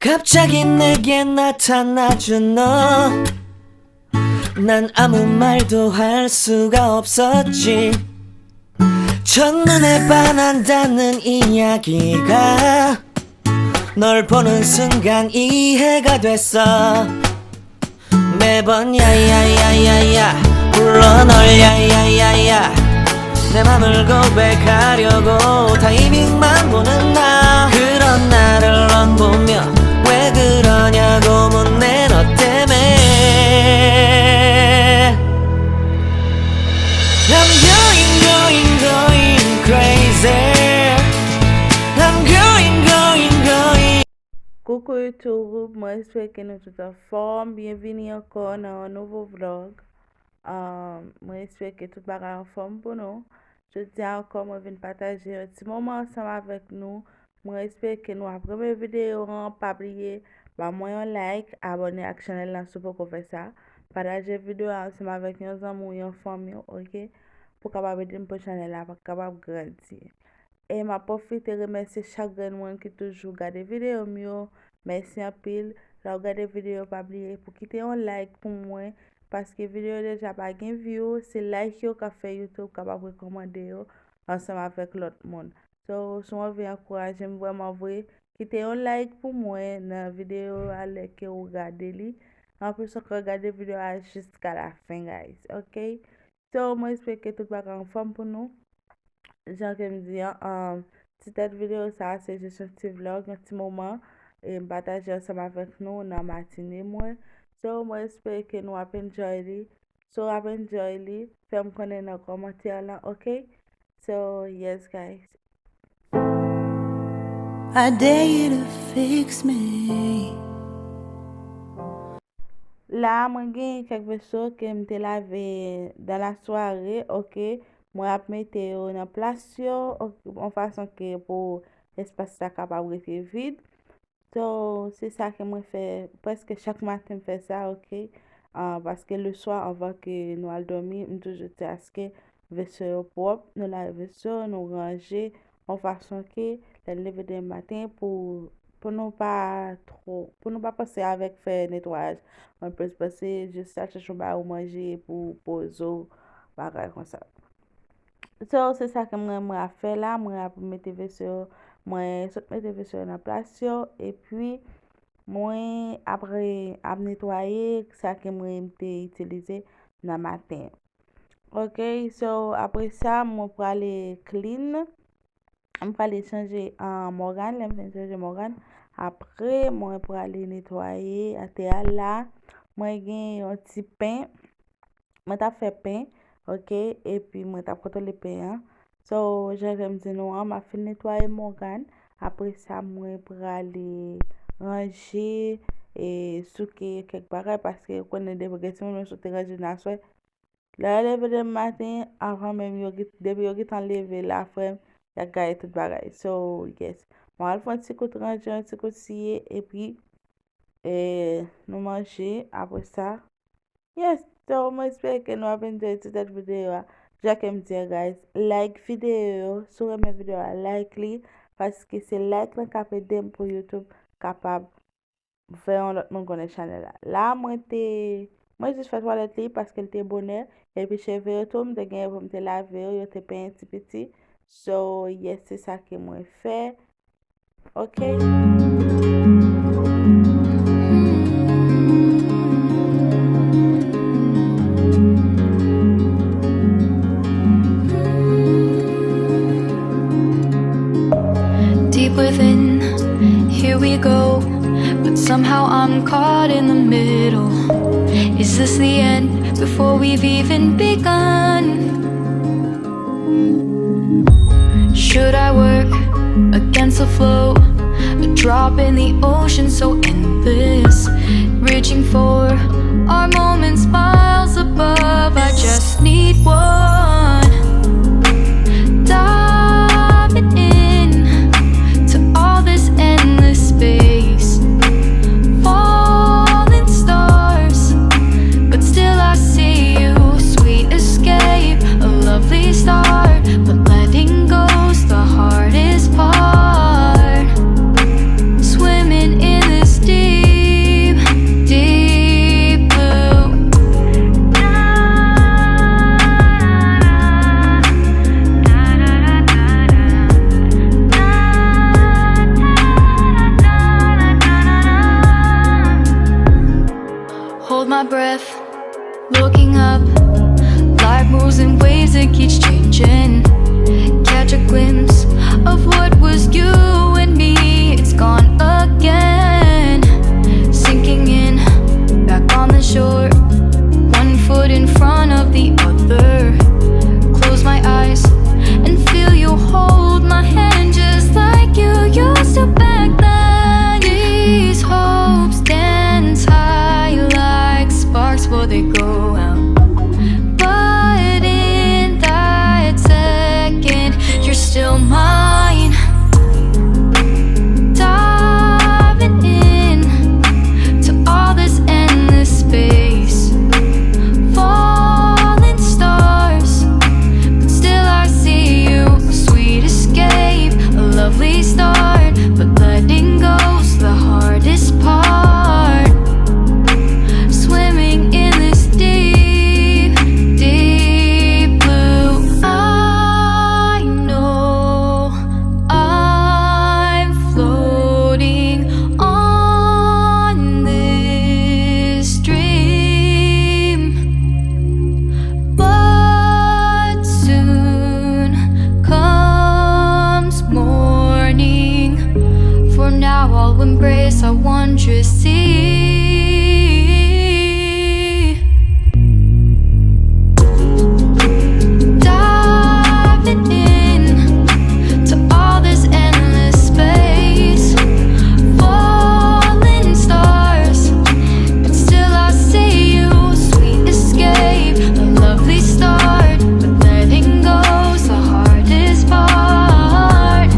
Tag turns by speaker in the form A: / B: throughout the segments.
A: 갑자기 내게 나타나준 너, 난 아무 말도 할 수가 없었지. 첫눈에 반한다는 이야기가 널 보는 순간 이해가 됐어. 매번 야야야야야 불러 널 야야야야, 내 맘을 고백하려고 타이밍만 보는 나. 그런 나를 넌 보며 왜 그러냐고 묻네. 너 때문에 I'm going crazy. I'm going.
B: Coucou YouTube, moi espero que nous tout en forme. Bienvenue encore dans un nouveau vlog. Moi espero que tout va en forme pour nous. Je tiens encore à venir partager un petit moment ensemble avec nous. Moi espero que nous après mes vidéos, pas oublier, moi un like, abonner à la chaîne là si vous pouvez faire ça. Partager vidéo ensemble avec nos amis et famille, ok? Pour capable aider pour chaîne là, pour capable grandir. Et m'a profité de remercier chaque monde qui toujours regarde vidéo mieux. Merci en pile. Regardez vidéo pas oublier pour quitter un like pour moi parce que vidéo déjà pas gain view, c'est like yo qu'a fait YouTube capable recommander yo ensemble avec l'autre monde. So si on veut encourager vraiment vrai, quitter un like pour moi dans vidéo avec que vous regardez li. En plus on regarder vidéo jusqu'à la fin guys. OK? So moi j'espère que tout va en forme pour nous. Jean que me dit cette vidéo ça c'est juste un petit vlog, un petit moment et partager ensemble avec nous dans la matinée moi. So moi j'espère que nous avons enjoy. So I've enjoyed. Faites-moi connaître dans les commentaires là, OK? So yes guys.
A: I dare you to fix me.
B: Là moi j'ai quelques vaisseaux que me lavé dans la soirée, OK? Moi ap mette yo nan place yo en façon que pour l'espace ça capable rester vide. So c'est ça que moi fais presque chaque matin me fait ça, OK? Parce que le soir avant que nous allons dormir, nous toujours tasquer vaisseau propre, nous la vaisseau nous ranger en façon que le lever du matin pour nous pas passer avec faire nettoyage. On peut se passer juste chercher ou manger pour poser bagay comme ça. So, c'est ça que moi fait là, moi mettre vaisseau, moi saute mettre vaisseau dans place yo et puis moi après à nettoyer ça que moi m'était utilisé dans matin. OK, so après ça moi pour aller clean, on pour aller changer en Morgan, changer Morgan. Après moi pour aller nettoyer à terre là, moi gagne un petit pain. Moi t'a fait pain. OK, et puis moi t'as côté le pain. So j'aime dire non, m'a fait nettoyer Morgan. Après ça moi pour aller ranger et souker quelque bagages parce que connait des bagages nous souter ranger dans soir. Là lever le matin avant même yo depuis yo temps lever la frère, y a gagné tout bagages. So yes, moi al faire un petit coup de ranger, un petit coup de scier et puis nous manger après ça. Yes, so moi j'espère que nous avons enjoyé cette vidéo. J'aime dire guys, like vidéo, sur mes vidéos, like li parce que c'est like là qui peut aider pour YouTube capable faire un autre monde connaître channel là. Là moi juste fait toilette li parce qu'elle était bonheur et puis cheveux tout me gagner pour me laver, yo te peint petit petit. So yes, c'est ça que moi fait. OK.
C: Within, here we go, but somehow I'm caught in the middle. Is this the end before we've even begun? Should I work against the flow, a drop in the ocean so endless, reaching for our moments miles above? I just need one. Diving in endless space, falling stars, but still I see you. Sweet escape, a lovely start, but letting go's the hardest part. Swimming in this my breath, looking up. Life moves in waves that keeps changing. Catch a glimpse of what was you and me. It's gone again. Sinking in, back on the shore. One foot in front of the other. Close my eyes and feel you hold my hand just like you used to back then. These hopes dance high like sparks before they go out. But in that second, you're still mine. Diving in to all this endless space. Falling stars, but still I see you. A sweet escape, a lovely start, but letting go's the hardest part. Swimming in this deep, deep blue. I know I'm floating on this dream, but soon comes morning. For now I'll embrace our wondrous sea. Diving in to all this endless space. Falling stars, but still I see you. Sweet escape, a lovely start, but letting go's the hardest part.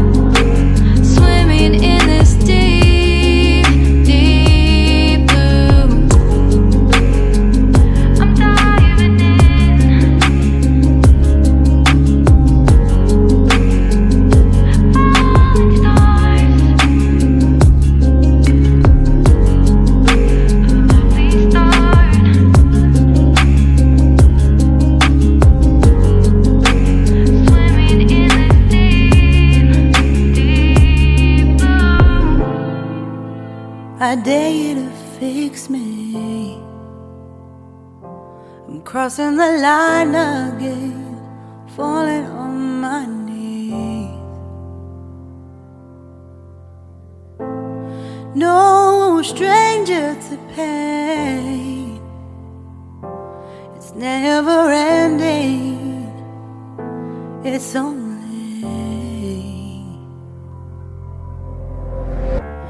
C: Swimming in this deep, deep blue. I'm diving in. Falling stars, lovely start. Swimming in this deep, deep blue.
A: I dare you to fix me. I'm crossing the line again, falling on my knees. No stranger to pain, it's never ending, it's only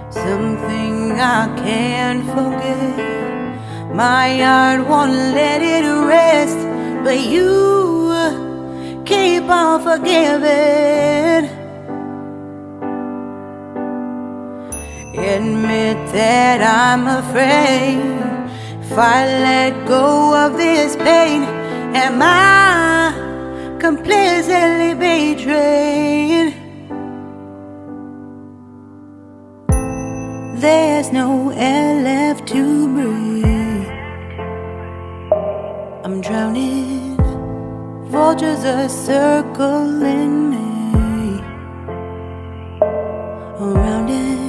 A: something I can't forget. My heart won't let it rest, but you keep on forgiving. Admit that I'm afraid. If I let go of this pain, am I completely betrayed? There's no air left to breathe. I'm drowning, vultures are circling me. Around it,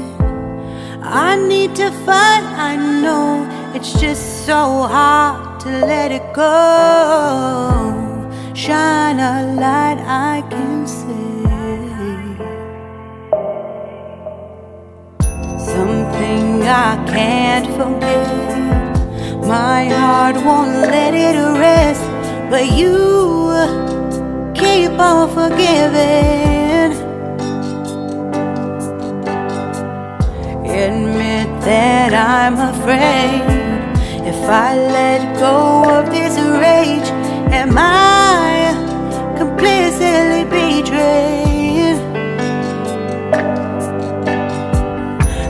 A: I need to fight. I know it's just so hard to let it go. Shine a light I can see. Something I can't forget. My heart won't let it rest, but you keep on forgiving. Admit that I'm afraid. If I let go of this rage, am I completely betrayed?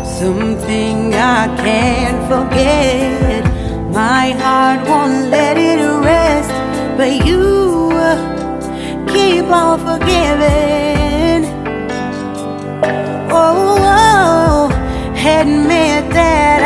A: Something I can't forget. My heart won't let it rest, but you keep on forgiving. Oh, admit that